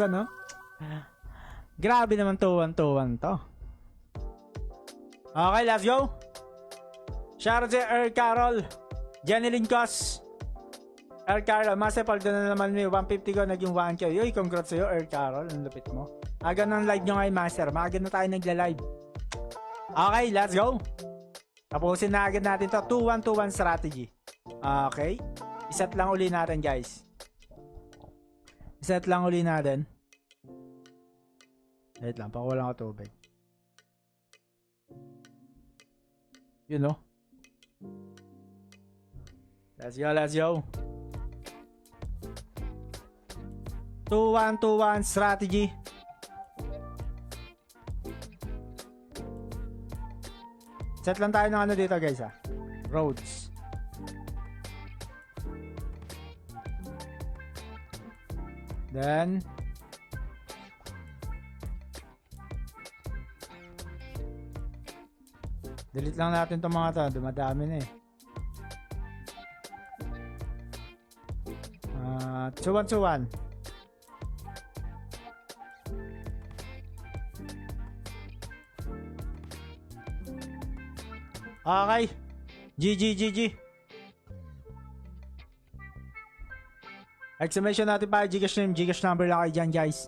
ano? Grabe naman 2-1-2-1 to. Okay, let's go. Shoutout si Earl Carol, Jenny Lincos. Earl Carol, Masepal doon na naman may 150 ko naging 1K. Yoy, congrats sa'yo Earl Carol, ang lupit mo. Aga ng live nyo ngayon, Master. Maaga na tayo nagla-live. Okay, let's go. Tapusin na agad natin to. 2-1-2-1 strategy. Okay. Iset lang uli natin, guys. Iset lang uli natin. Wait lang, pakulang ko tubig. You know? Let's go, let's go. 2-1-2-1 strategy. Set lang tayo ng ano dito, guys, ha. Roads. Then delete lang natin itong mga to. Dumadami na eh. 2-1-2-1. Okay. GG. Exclamation natin pa. Gcash name, Gcash number lang kayo dyan, guys.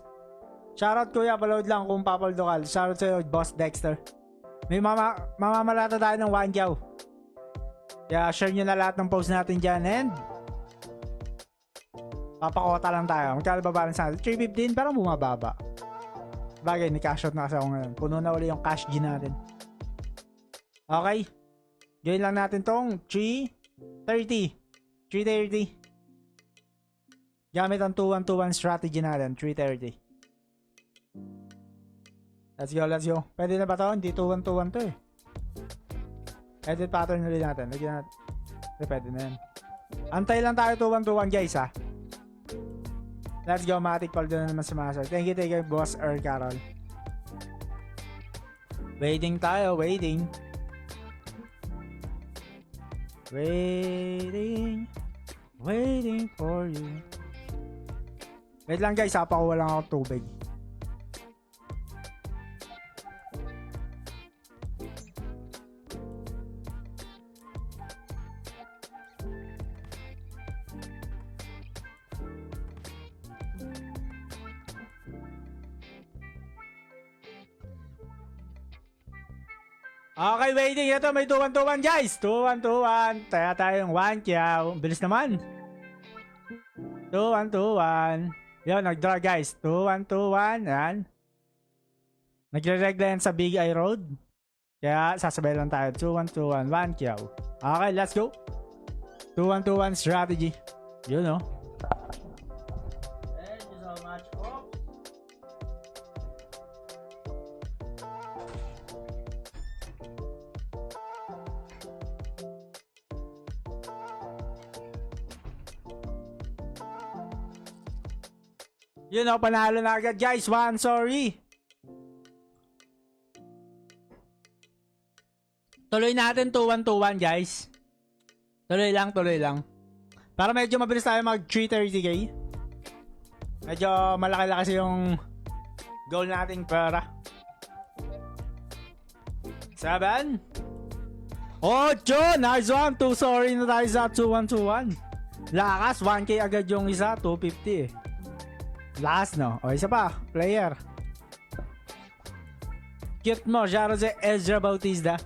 Shoutout kuya, paload lang kung papaldo ka. Shoutout sa'yo, Boss Dexter. May mamamalata tayo ng 1 yaw. Kaya share nyo na lahat ng post natin dyan. And papakota lang tayo. Magkano ba balance natin? 315, pero bumababa. Bagay, ni cash out na kasi ako ngayon. Puno na uli yung cash G natin. Okay. Join lang natin tong 330. Gamit ang 2-1-2-1 strategy natin. 330. Let's go. Pwede na ba to? Hindi 2-1-2-1 to eh. Edit pattern ulit natin. Lagyan natin. Pwede na yan. Antay lang tayo 2-1-2-1 guys ha. Let's go. Matic Paul doon na naman sa master. Thank you Boss Earl Carol. Waiting tayo. Waiting for you. Wait lang guys, pakuha lang ako tubig. Okay, waiting. Ito, may 2-1-2-1 guys. 2-1-2-1. Taya tayong 1 kyaw. Bilis naman. 2-1-2-1. Yun, nag-draw guys. 2-1-2-1. Yan. Nagre-regla yan sa Big Eye Road. Kaya sasabay lang tayo. 2-1-2-1. 1 kyaw. Okay, let's go. 2-1-2-1 strategy. Yun, no? Thank you so much, folks. Yun o, panalo na agad guys. 1, sorry. Tuloy natin 2-1-2-1 guys. Tuloy lang. Para medyo mabilis tayo mag 330k. Medyo malaki kasi yung goal nating pera. 7 8 nice one. 2 sorry na tayo sa 2-1-2-1. Lakas, 1k agad yung isa. 250 eh. Last no. O isa pa. Player. Cute mo. Shoutout si Ezra Bautista.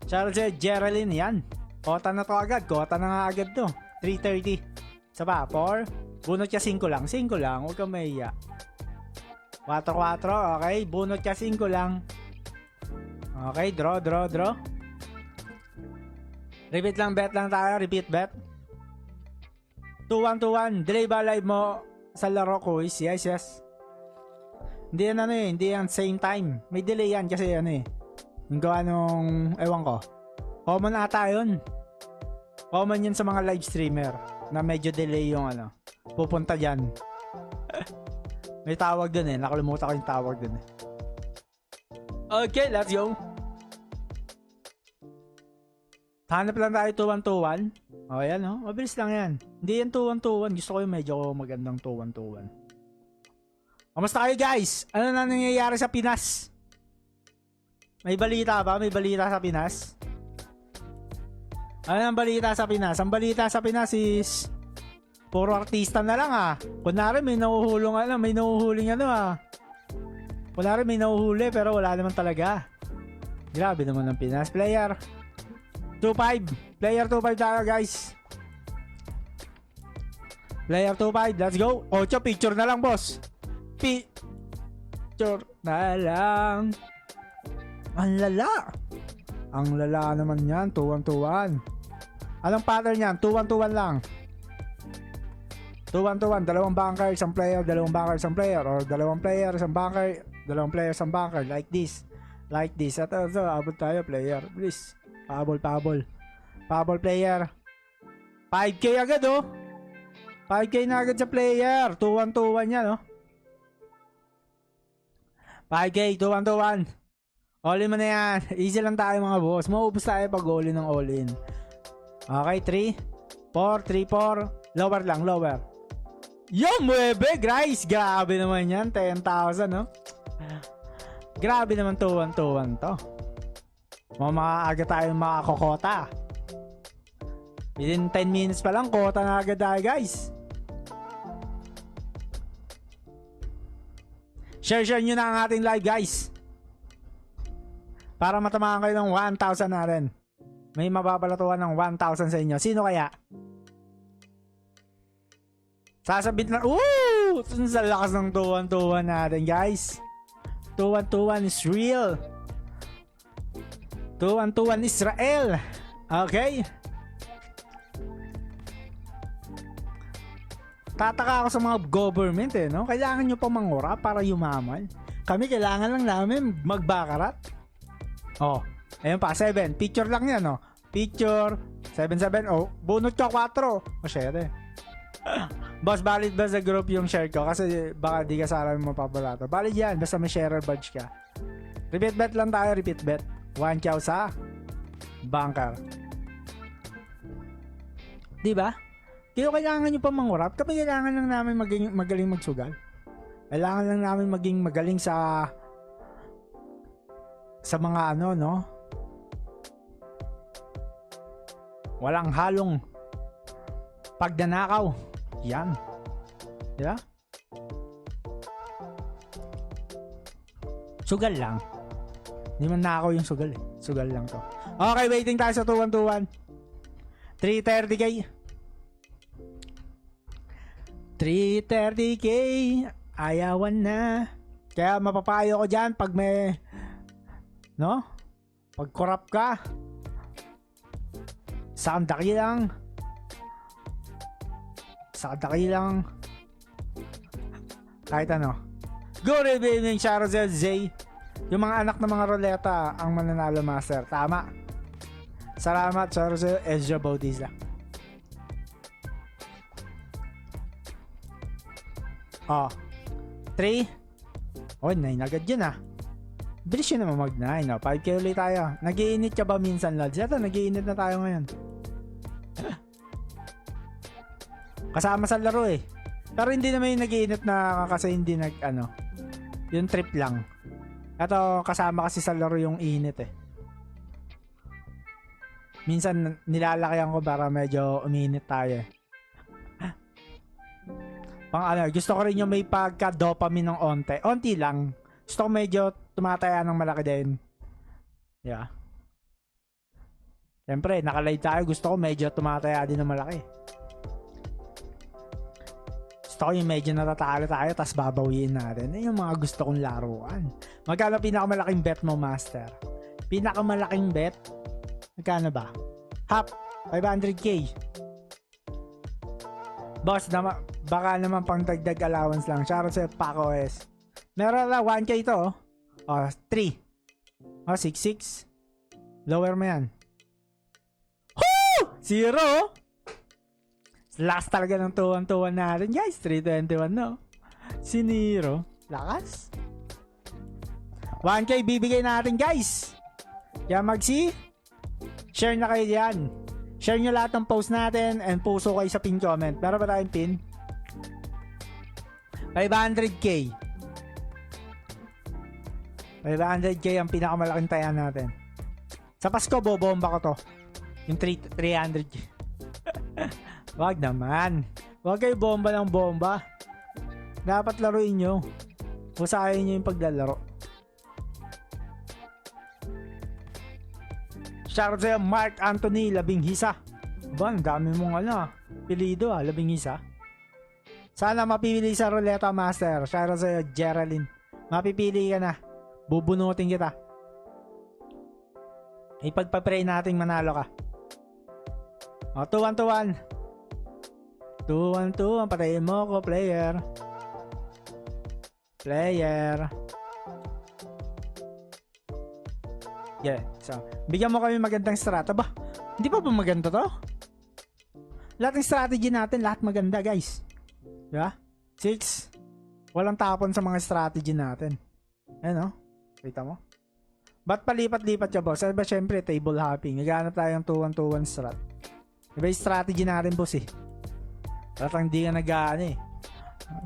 Shoutout si Geraldine. Yan. Kota na to agad. Kota na nga agad to. 330. Isa pa. 4. Bunot ka 5 lang. 5 lang. Huwag kang mahiya. 4-4. Okay. Bunot ka 5 lang. Okay. Draw. Repeat lang bet lang tayo. Repeat bet. 2-1-2-1. Delay ba live mo sa laro ko? Yes. Hindi yan ano eh. Hindi yan same time. May delay yan kasi ano eh. Yung gawa nung ewan ko. Common ata yun. Common yun sa mga live streamer. Na medyo delay yung ano. Pupunta dyan. May tawag dun eh. Nakalimutan ko yung tawag dun eh. Okay, let's go. Hanap lang tayo 2-1-2-1. O, yan, oh. Mabilis lang yan. Hindi yan 2-1-2-1. Gusto ko yung medyo magandang 2-1-2-1. Kamusta kayo, guys? Ano na nangyayari sa Pinas? May balita ba? May balita sa Pinas? Ano ang balita sa Pinas? Ang balita sa Pinas is puro artista na lang, ah. Kunwari may nahuhuling Kunwari may nahuhuli pero wala naman talaga. Grabe naman ang Pinas. Player 2-5. Player 2-5 tayo, guys. Player 2-5. Let's go. 8 picture na lang, boss. Picture na lang. Ang lala. Ang lala naman yan. 2-1-2-1. Anong pattern yan? 2-1-2-1 lang. 2-1-2-1. Dalawang banker, isang player, dalawang banker, isang player. Or dalawang player, isang banker, dalawang player, isang banker. Like this. Like this. At abot tayo, player. Please. Pahabol. Pahabol, player. 5K agad, oh. 5K na agad sa player. 2-1-2-1 yan, oh. 5K, 2-1-2-1. All-in mo na yan. Easy lang tayo, mga boss. Maubos tayo pag all-in ng all-in. Okay, 3-4. Lower lang, lower. Yo, muebe, guys. Grabe naman yan. 10,000, no? Grabe naman 2-1-2-1 to. Maaga tayong makakokota. Within 10 minutes pa lang, kota na agad tayo, guys. Share nyo na ang ating live, guys. Para matamaan kayo ng 1,000 na rin. May mababalatuhan ng 1,000 sa inyo. Sino kaya? Sasabit na. Sa lakas ng 2-1-2-1 natin, guys. 2-1-2-1 is real. 2-1-2-1 Israel. Okay. Tataka ako sa mga government, eh, no? Kailangan nyo pa mangura para yumaman. Kami kailangan lang namin magbakarat. Oh, ayun pa, 7. Picture lang yan, no? Picture, 7-7. Oh, bunot ka 4. O, share, eh. Boss, valid ba sa group yung share ko? Kasi baka di ka sana mapapalato. Valid yan, basta may sharer badge ka. Repeat bet lang tayo, repeat bet. 1 chow sa banker. Diba? Kaya kailangan nyo pa mangurap. Kami kailangan lang namin magaling magsugal. Kailangan lang namin maging magaling sa mga ano, no? Walang halong pagdanakaw. Yan. Diba? Sugal lang. Hindi man nakaw yung sugal, eh. Sugal lang to. Okay, waiting tayo sa 2-1-2-1. 330k. 330k. Ayawan na. Kaya mapapayo ko dyan pag may, no? Pag corrupt ka, sakandaki lang. Sakandaki lang. Kahit ano. Good evening, Charozel Zay. Yung mga anak ng mga roleta ang mananalo, master. Tama. Salamat, Charozel Ezra Bautista. Oh. 3. Oh, 9 agad yun, ah. Bilis yun naman mag-9. No? 5k ulit tayo. Nag-iinit ka ba minsan, Lods? Ito, nag-iinit na tayo ngayon. Kasama sa laro, eh. Pero hindi naman yung nag-iinit na kasi hindi yung trip lang. Ito, kasama kasi sa laro yung init, eh. Minsan, nilalakayan ko para medyo uminit tayo, eh. Gusto ko rin yung may pagka-dopamine ng onte. Onti lang. Gusto ko medyo tumataya ng malaki din. Yeah. Siyempre, nakalive tayo. Gusto ko medyo tumataya din ng malaki. Gusto ko yung medyo natatalo tayo tapos babawiin natin. Yung mga gusto kong laruan. Magkano pinakamalaking bet mo, master? Pinakamalaking bet? Magkano ba? Hap, 500k. Boss, baka naman pang dagdag allowance lang. Shoutout sa Paco S. Meron na 1k ito, oh. 3. Oh, 6-6. Lower mo yan. Woo! 0. Last talaga ng 2-1-2-1 natin, guys. 3-21, no? Si Nero. Lakas. 1k bibigay natin, guys. Kaya share na kayo dyan. Share nyo lahat ng post natin and puso kayo sa pin comment. Meron ba tayong pin? 500k. 500k ang pinakamalaking taya natin. Sa Pasko, bobomba ko to. Yung 300k. Wag naman. Wag kayo bomba ng bomba. Dapat laruin nyo. Usahayin nyo yung paglalaro. Shoutout sa'yo, Mark Anthony, Labinghisa. Ba, ang dami mong pilido Labinghisa. Sana mapipili sa Ruleta Master. Shoutout sa'yo, Geraldine. Mapipili ka na. Bubunutin kita. Ipagpapray nating manalo ka. O, 2-1-2-1. 2-1-2. Patayin mo ko, player. Yeah, so, bigyan mo kami magandang strata ba? Hindi pa ba maganda to? Lahat ng strategy natin, lahat maganda guys. Yeah? 6. Walang tapon sa mga strategy natin. Ayan o. Kita mo? Ba't palipat-lipat ka boss? Ba syempre table hopping. Naghanap tayong 2-1-2-1 strat. Iba yung strategy natin boss eh. Parang hindi ka nag-ano eh.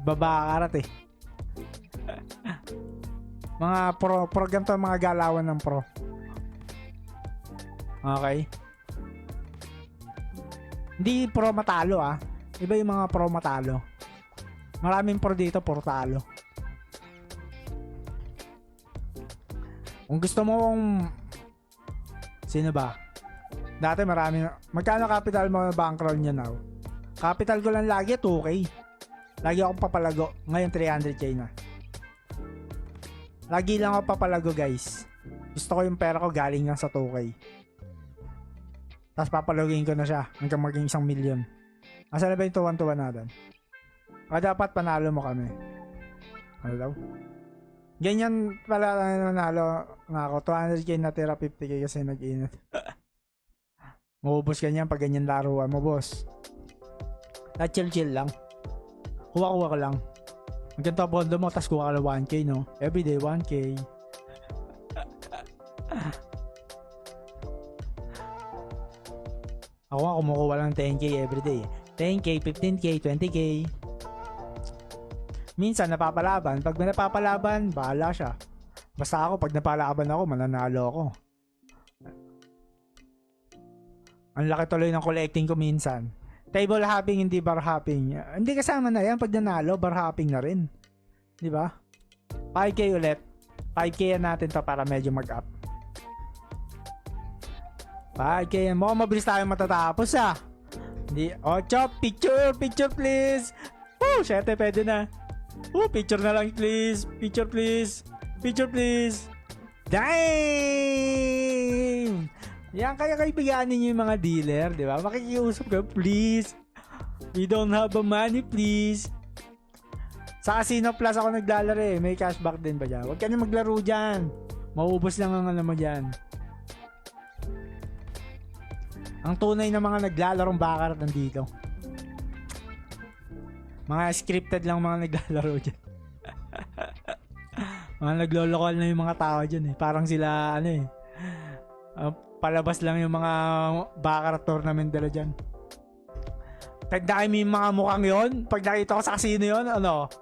Babakarat eh. Mga pro ganito mga galawan ng pro. Okay. Hindi pro matalo Iba yung mga pro matalo. Maraming pro dito pro talo. Kung gusto mo sino ba? Dati marami. Magkano capital mo bankroll niya now? Capital ko lang lagi 2k. Lagi akong papalago. Ngayon 300k na. Lagi lang ako papalago guys. Gusto ko yung pera ko galing lang sa 2k. Tapos papalagin ko na siya hanggang maging 1 million. Asa na ba yung 2-1-2-1 natin? Dapat panalo mo kami. Ano daw? Ganyan pala nanalo na ako. 200k na tira 50k kasi nag-init. Maubos ganyan pag ganyan laruan mo boss. Chill lang. Kuha ka lang. Ang ganito bondo mo tapos kuha ka lang 1k no? Everyday 1k. Ako nga kumukuha lang 10k everyday. 10k, 15k, 20k. Minsan napapalaban. Pag may napapalaban, bahala siya. Basta ako, pag napalaban ako, mananalo ako. Ang laki tuloy ng collecting ko minsan. Table hopping, hindi bar hopping. Hindi kasama na yan. Pag nanalo, bar hopping na rin. Di ba? 5k ulit. 5k natin to para medyo mag-up. 5k. Mukhang mabilis tayo matatapos Hindi. 8. Picture please. Oh, 7 pwede na. Oh, picture na lang please. Picture please. Damn! Yan, kaya kaibiganin nyo yung mga dealer, di ba? Makikiusap ka, please. We don't have a money, please. Sa Casino Plus ako naglalaro eh. May cashback din ba dyan? Huwag ka na maglaro dyan. Maubos lang ang mo dyan. Ang tunay na mga naglalarong bakarat nandito. Mga scripted lang mga naglalaro dyan. Mga naglolokal na yung mga tao dyan eh. Parang sila palabas lang yung mga bakarat tournament dala dyan. Tagda kayo yung mga mukhang yon. Pag nakita ko sa casino yon,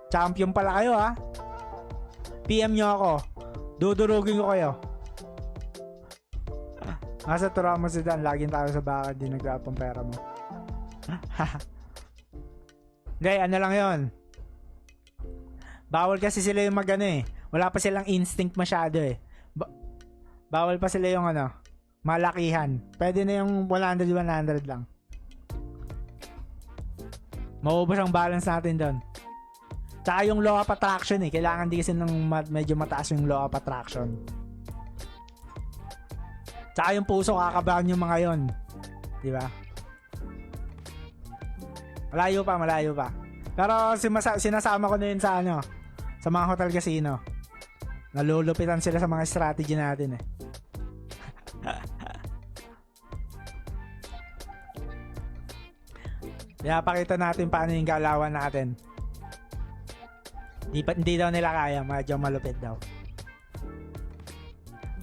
champion pala kayo PM nyo ako. Dudurugin ko kayo. Nasa tura mo si Dan, laging tayo sa baka, di nag-grab ang pera mo. Hindi, ano lang yon. Bawal kasi sila yung wala pa silang instinct masyado eh. Bawal pa sila yung malakihan. Pwede na yung 100 lang. Maubos ang balance natin doon. Tsaka yung law of attraction kailangan di kasi ng medyo mataas yung law of attraction. Tsaka yung puso kakabahan yung mga yon. Di ba? Malayo pa. Pero sinasama ko na yun sa sa mga hotel casino. Nalulupitan sila sa mga strategy natin eh. Pinapakita natin paano yung galawan natin. Hindi daw nila kaya, medyo malupit daw.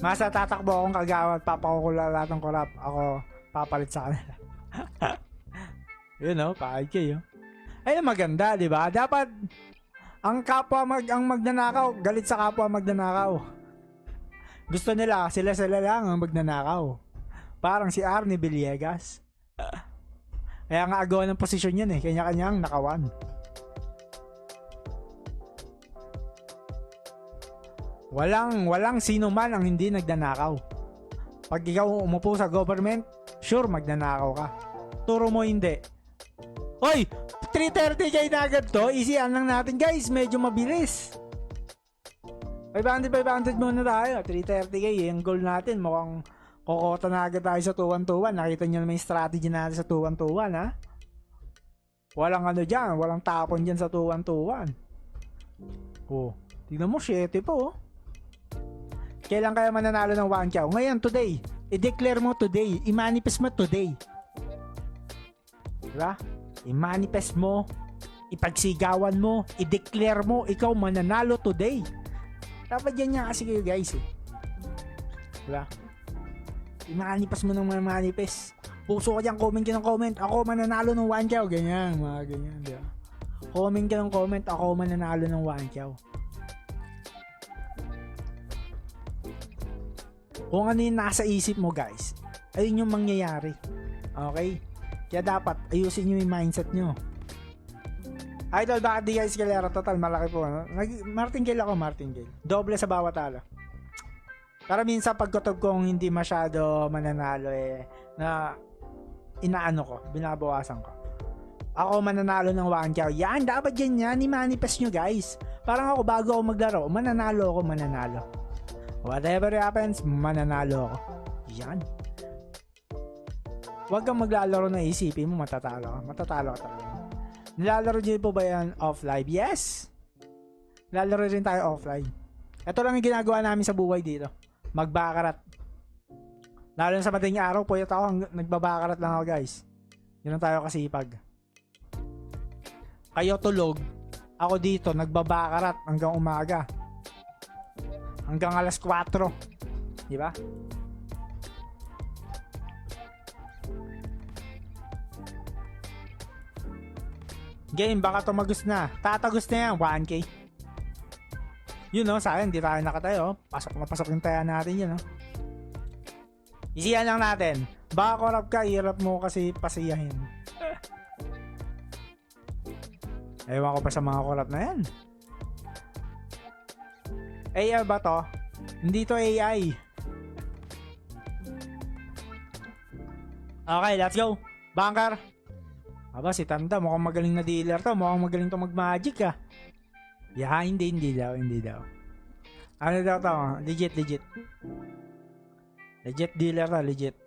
Masa tatakbo akong kagawad, papakukulala ng korap, ako papalit sa kanila. Yun know, 5K yun. Ayun, maganda, di ba? Dapat, ang magnanakaw, galit sa kapwa magnanakaw. Gusto nila, sila lang ang magnanakaw. Parang si Arnie Villegas. Kaya nga agaw ng posisyon yan eh. Kanya-kanyang nakawan. Walang sino man ang hindi nagnanakaw. Pag ikaw umupo sa government, sure magnanakaw ka. Turo mo hindi. Hoy! 330k na agad to. Easy lang natin guys. Medyo mabilis. 500 muna tayo. 330k. Yung goal natin. Mukhang kokota na agad tayo sa 2-1-2-1. Nakita nyo naman yung strategy natin sa 2-1-2-1 ha. Walang ano dyan. Walang tapon dyan sa 2-1-2-1. Oh. Tignan mo. 7 po oh. Kailan kaya mananalo ng 1K? Ngayon, today. I-declare mo today. I-manifest mo today. Diba? I-manifest mo. Ipagsigawan mo. I-declare mo. Ikaw mananalo today. Dapat yan niya kasi kayo guys eh. Diba? I-manifest mo ng manifest. Puso ka dyan. Comment ka ng comment. Ako mananalo ng 1K. Ganyan. Mga ganyan. Diba? Comment ka ng comment. Ako mananalo ng 1K. Kung ano yung nasa isip mo guys, ayun yung mangyayari. Okay? Kaya dapat ayusin nyo yung mindset nyo. Idol, bakit di guys kalera? Total, malaki po. Ano? Martingale ako, Martingale. Doble sa bawat talo. Para minsan pagkutob kong hindi masyado mananalo eh, na inaano ko, binabawasan ko. Ako mananalo ng 1K. Yan, dapat yan. I-manifest nyo guys. Parang ako bago ako maglaro, mananalo. Whatever happens, mananalo ako. Yan. Huwag kang maglalaro na isipin mo, matatalo ka. Matatalo ka talaga. Nilalaro din po ba yan offline? Yes! Lalaro rin tayo offline. Ito lang yung ginagawa namin sa buhay dito. Magbakarat. Lalo na sa madaling araw, puyat ako, nagbabakarat lang ako guys. Yun lang tayo kasipag. Kayo tulog, ako dito, nagbabakarat hanggang umaga. Hanggang alas 4. Di ba? Game, baka tumagos na. Tatagos na yan, 1K. Yun no, sa akin, di tayo nakatayo. Pasok na pasok yung taya natin yun no. Isiyan lang natin. Baka korap ka, hirap mo kasi pasiyahin. Ewan ko pa sa mga korap na yan. AI ba to? Hindi to AI. Okay, let's go. Banker. Aba, si Tanda, mukhang magaling na dealer to. Mukhang magaling to mag-magic ah. Yeah, hindi daw. Ano daw to? Legit. Legit dealer to, legit.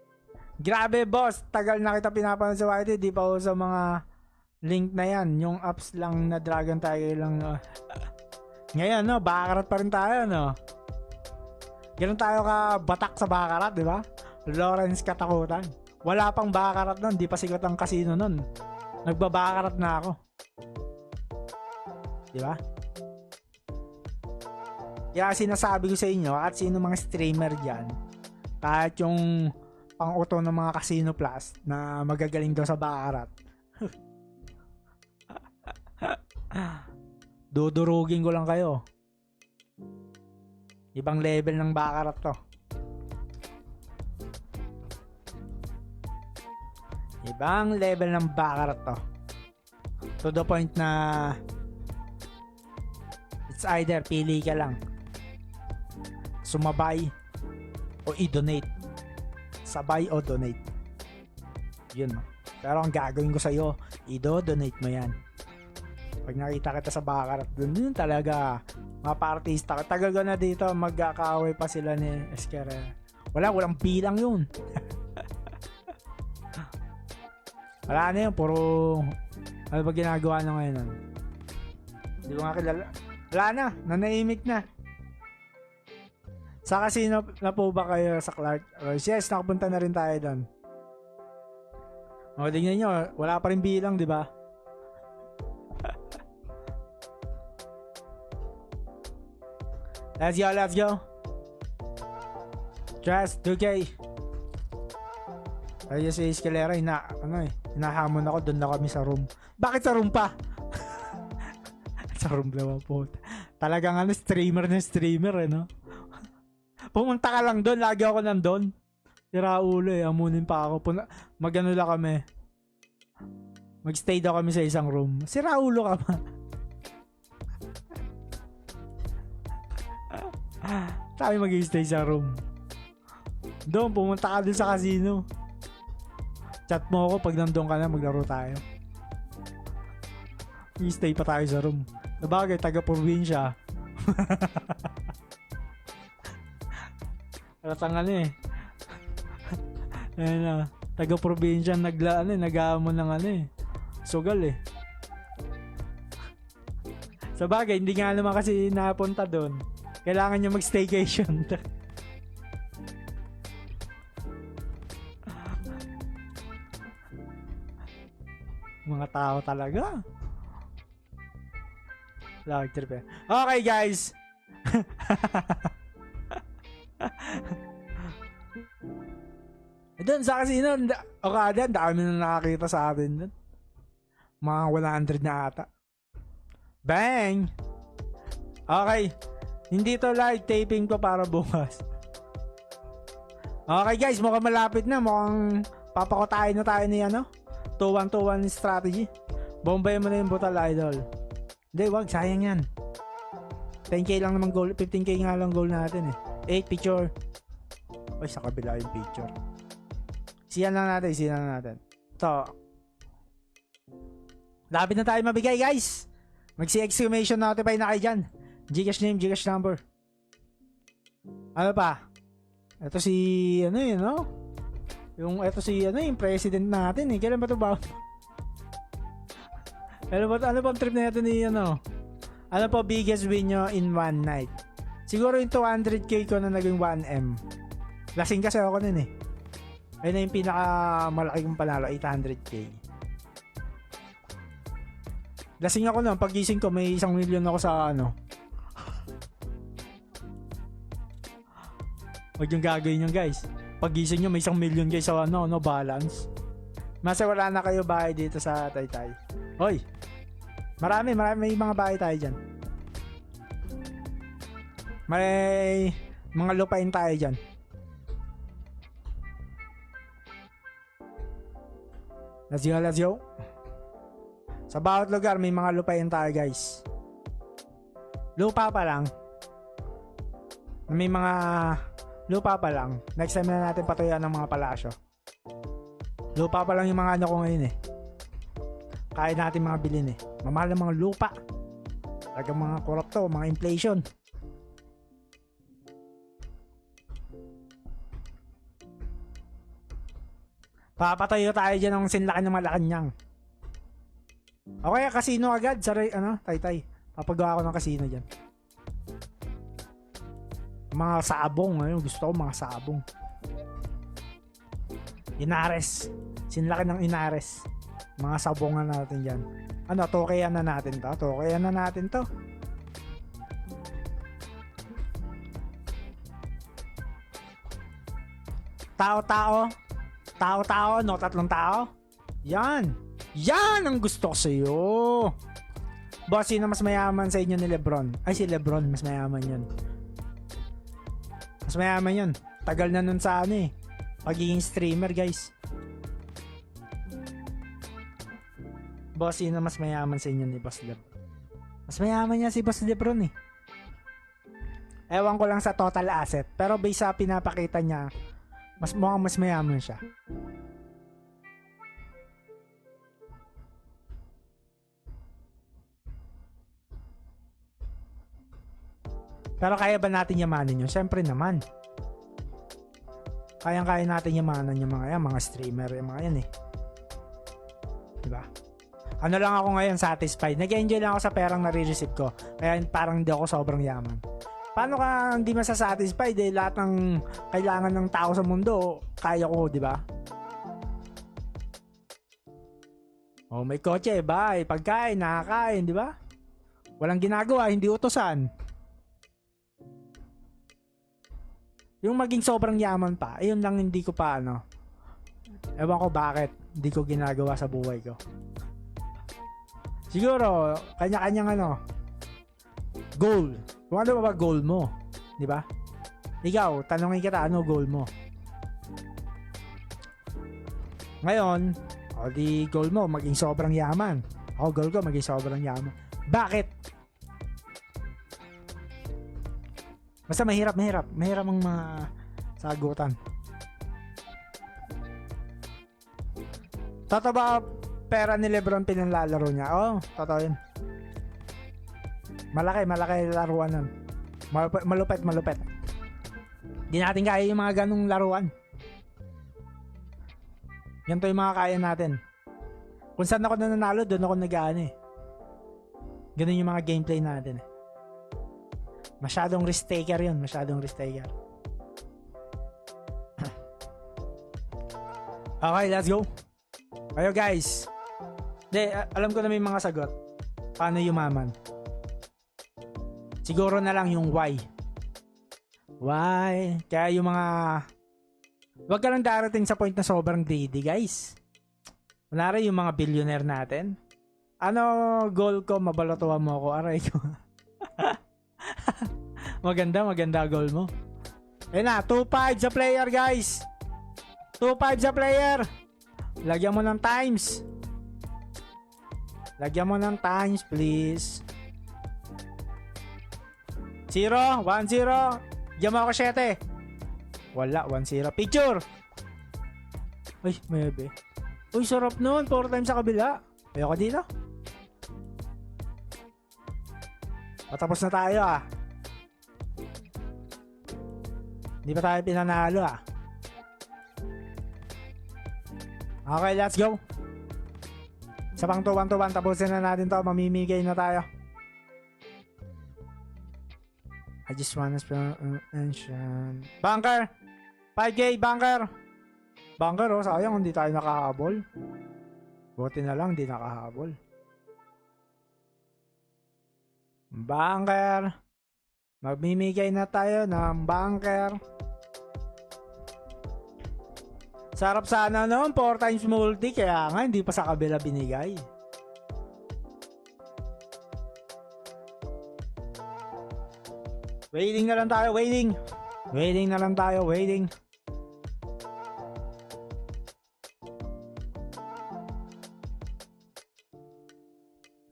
Grabe boss, tagal na kita pinapanood sa YT. Di pa ako sa mga link na yan. Yung apps lang na Dragon Tiger lang. Ngayon, no, bakarat pa rin tayo, no? Ganun tayo ka batak sa bakarat, di ba? Lawrence katakutan. Wala pang bakarat nun, di pa sikat ang casino nun. Nagbabakarat na ako. Di ba? Kaya sinasabi ko sa inyo, at sino mga streamer dyan, kahit yung pang-uto ng mga casino plus na magagaling daw sa bakarat. Dudurugin ko lang kayo. Ibang level ng bakarat to. Ibang level ng bakarat to. To the point na it's either pili ka lang. Sumabay o i-donate. Sabay o donate. Yun. Pero ang gagawin ko sa'yo, i-donate mo yan. Pag nakita kita sa bakarat, dun talaga mapartista ka. Tagal ko na dito, magkakaaway pa sila ni Esquerra. Walang bilang yun. Wala na yun, puro ano ba ginagawa na ngayon nun? Hindi ko nga kilala. Wala na, nanahimik na. Sa casino na po ba kayo sa Clark? Yes, nakapunta na rin tayo doon. O, tingnan nyo, wala pa rin bilang, di ba? Let's go. Just 2K. Ay, si Escalera, hinahamon ako, doon na kami sa room. Bakit sa room pa? Sa room naman po. Talagang streamer na streamer, no? Pumunta ka lang doon, lagi ako nandun. Tira ulo amunin pa ako. Magano lang kami. Magstay daw kami sa isang room. Sira ulo ka pa. Tayo mag-stay sa room. Doon, pumunta ka doon sa casino. Chat mo ako pag nandun ka na, maglaro tayo. Stay pa tayo sa room. Sabagay, taga-probinsya. Ratang Ayan na. Taga-probinsya nag-aamon ng sugal Sabagay, hindi nga naman kasi napunta doon. Kailangan niya mag-staycation. Mga tao talaga. Okay guys. Doon sa casino, Okada, dami na nakakita sa atin doon. Mga 100 na ata. Bang! Okay. Hindi to live taping ko para bukas. Okay guys, mukhang malapit na. Mukhang papakotayin na tayo ni 2-1-2-1 strategy. Bombayin mo na yung Butal Idol. Hindi, wag. Sayang yan. 10k lang naman goal. 15k nga lang goal natin 8 picture. Ay, sa kabila yung picture. Siyan lang natin. Ito. Lapit na tayo mabigay, guys. Mag-exclamation notify na kayo dyan. Gcash name, Gcash number. Ano pa? Ito si, yung president natin Kailan ba ito ba? Ano ba trip na ito ni, Ano po biggest win nyo in one night? Siguro yung 200k ko na naging 1M. Lasing kasi ako nun Ayun na yung pinakamalaki kong panalo, 800k. Lasing ako nun, pagising ko may 1 million ako sa Huwag yung gagawin yun guys. Pagising nyo may 1 million guys sa balance. Masa wala na kayo bahay dito sa Taytay. Hoy! Marami may mga bahay tayo dyan. May mga lupain tayo dyan. Let's go. Sa bawat lugar may mga lupain tayo guys. Lupa pa lang. May mga lupa pa lang. Next time na natin patuyuan ng mga palasyo. Lupa pa lang yung mga ko ngayon Kaya natin mga bilhin Mamahal ng mga lupa. Talagang mga korupto, mga inflation. Papatayo tayo dyan ng sinlakan ng Malacanang. Okay, casino agad. Taytay. Papagawa ko ng casino dyan. Mga sabong. Gusto ko mga sabong. Inares. Sinlakan ng Inares. Mga sabongan natin dyan. Tokayan na natin to. Tao-tao, 3 tao. Yan ang gusto ko sa'yo. Boss, sino mas mayaman sa inyo ni Lebron? Ay, si Lebron, mas mayaman yun. Tagal na nun sa pagiging streamer, guys. Boss, sino mas mayaman sa inyo ni Boss Lebron? Mas mayaman niya si Boss Lebron Ewan ko lang sa total asset, pero based sa pinapakita niya, mukhang mas mayaman siya. Pero kaya ba natin yamanin yun? Siyempre naman. Kayang-kaya natin yamanan yung mga streamer, yung mga yan Diba? Ano lang ako ngayon, satisfied. Nag-enjoy lang ako sa perang nare-receive ko. Kaya parang hindi ako sobrang yaman. Paano ka hindi masasatisfied lahat ng kailangan ng tao sa mundo, kaya ko, di ba? May kotse, pagkain, nakakain, di ba? Walang ginagawa, hindi utosan. Yung maging sobrang yaman pa, ayun lang hindi ko pa Ewan ko bakit hindi ko ginagawa sa buhay ko. Siguro, kanya-kanyang goal. Kung ano ba goal mo? Di ba? Ikaw, tanongin kita, ano goal mo? Ngayon, di goal mo, maging sobrang yaman. Ako, goal ko, maging sobrang yaman. Bakit? Basta mahirap. Mahirap ang mga sagutan. Totoo ba pera ni Lebron pinanlalaro niya? Oo, totoo yun. Malaki laruan nun. Malupit. Di natin kaya yung mga ganong laruan. Ganito yung mga kaya natin. Kung saan ako nananalo, doon ako nag-aano eh. Ganun yung mga gameplay natin eh. Masyadong risk taker yun. Okay, let's go. Ayo guys. Alam ko na may mga sagot. Paano yumaman? Siguro na lang yung why. Why? Kaya yung mga... Huwag ka lang darating sa point na sobrang greedy, guys. Kunwari yung mga billionaire natin. Ano goal ko? Mabalotuhan mo ako. Aray ko. maganda goal mo. Ayun na, 2-5 sa player, guys. 2-5 sa player. Lagyan mo ng times. Please. 0, 1-0. Diyan mo ako 7. Wala, 1-0. Picture! Ay, maybe. Uy, sarap nun. 4 times sa kabila. Ayoko dito. Patapos na tayo Hindi pa tayo pinanalo Okay, let's go. Sa pang 2-1, tapusin na natin to. Mamimigay na tayo. I just wanna mention Bunker! 5K, bunker! Bunker, sayang hindi tayo nakahabol. Buti na lang, hindi nakahabol. Bunker! Magmimigay na tayo ng bunker. Sarap sana noon, 4 times multi, kaya nga hindi pa sa kabila binigay. Waiting na lang tayo.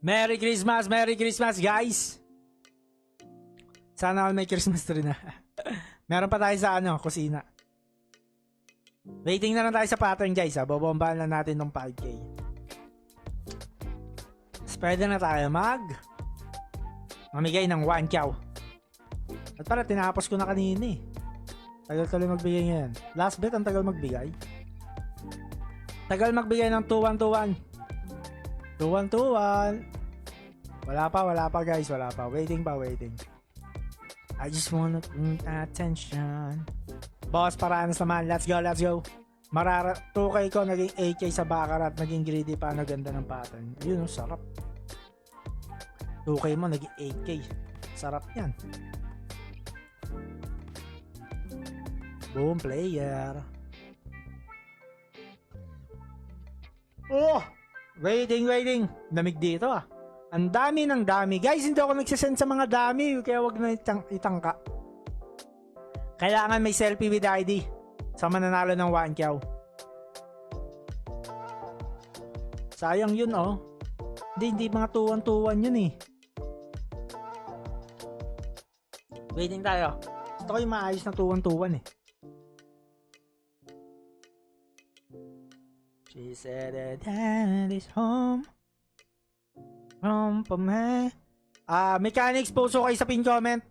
Merry Christmas, guys. Sana may Christmas tree na. Meron pa tayo sa kusina. Waiting na lang tayo sa pattern, guys. Bobombahan na natin ng 5K. Pwede na tayo mamigay ng 1K. At para tinapos ko na kanina Tagal tuloy magbigay ngayon. Last bet ang tagal magbigay. Tagal magbigay ng 2-1-2-1. 2-1-2-1. Wala pa guys. Waiting. I just wanna attention. Boss, paranas naman. Let's go. 2K ko, naging 8K sa Baccarat, naging greedy pa, naganda ng pattern. Yun, sarap. 2K mo, naging 8K. Sarap yan. Boom, player. Oh! Waiting. Lamig dito Ang dami ng dami. Guys, hindi ako nagsisend sa mga dami, kaya wag na itangka. Kailangan may selfie with ID sa mananalo ng 1K. Sayang yun Hindi mga 2-1-2-1 yun Waiting tayo. Gusto ko yung maayos na 2-1-2-1 She said that dad is home from me. Mechanics, puso kayo sa pin comment.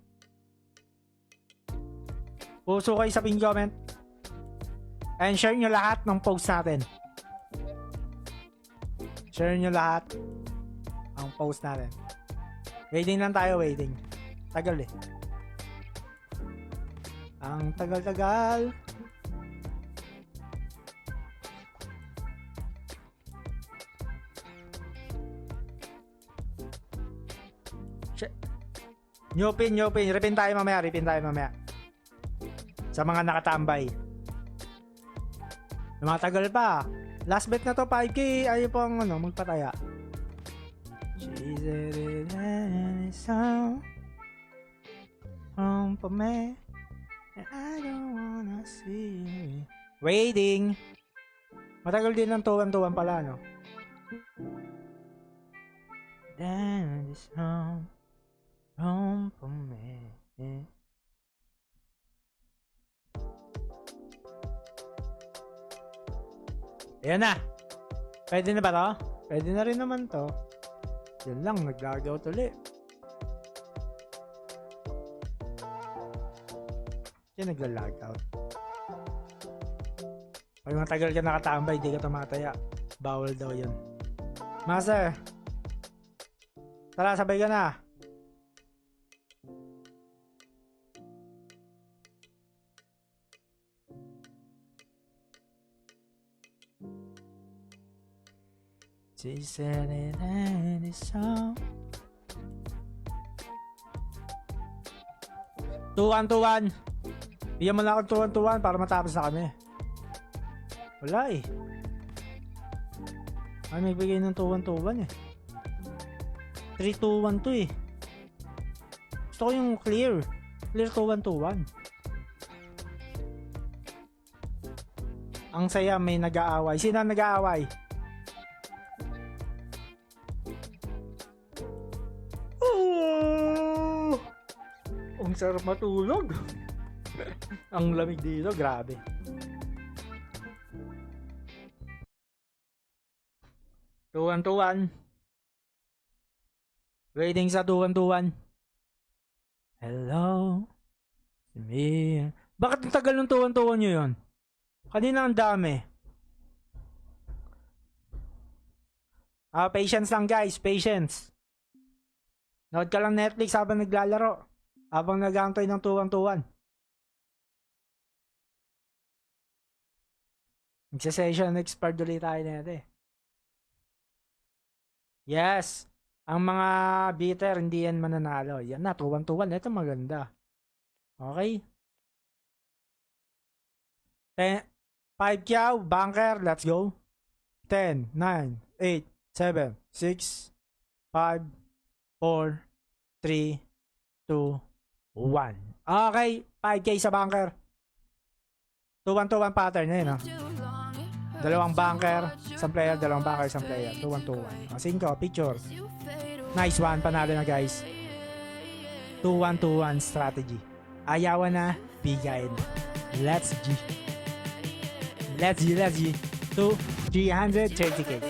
And share nyo lahat ng post natin. Waiting lang tayo, Tagal Ang tagal. New pin. Repin tayo mamaya. Sa mga nakatambay. Lumatagal pa. Last bet na to, 5K. Ayaw pang magpataya. She's a song for me. And I don't wanna see you. Waiting. Matagal din ng tuwan-tuwan pala, no? Then this home for me. Ayan na. Pwede na ba to? Pwede na rin naman to. Yan lang, nag-logout ulit. Yan nagla-logout. Pag matagal ka nakatambay, di ka tumataya. Bawal daw yan. Master. Tara, sabay ka na. She said it and it's so. Tuwan-tuwan. Bigyan mo lang akong tuwan-tuwan para matapos na kami. Wala eh. Ay, may bigay ng tuwan-tuwan eh. 3-2-1 to eh. Gusto ko yung clear. Clear 2-1-2-1. Ang saya, may nag-aaway. Sino ang nag-aaway? Oh! Ang sarap matulog. Ang lamig dito, grabe. Tuwan-tuwan. Waiting sa tuwan-tuwan. Hello. Me. Bakit ang tagal ng tuwan-tuwan nyo yun? Kanina ang dami. Patience lang guys, patience. Nood ka lang Netflix habang naglalaro. Habang nag-aantay ng tuwan-tuwan. Magsa-session expired ulit tayo na ito eh. Yes. Ang mga bitter, hindi yan mananalo. Yan na, tuwan-tuwan. Ito maganda. Okay. 5 kyaw, banker, let's go. 10, 9, 8, 7, 6, 5, 4, 3, 2, 1. Okay, 5K sa banker. Tuwan-tuwan pattern na yun, no? Dalawang banker, isang player, dalawang banker, isang player. Tuwan-tuwan. 5, picture. Nice one, panalo na guys. 2-1-2-1 strategy. Ayawan na, bigayin. Let's G. Let's G. To 330k.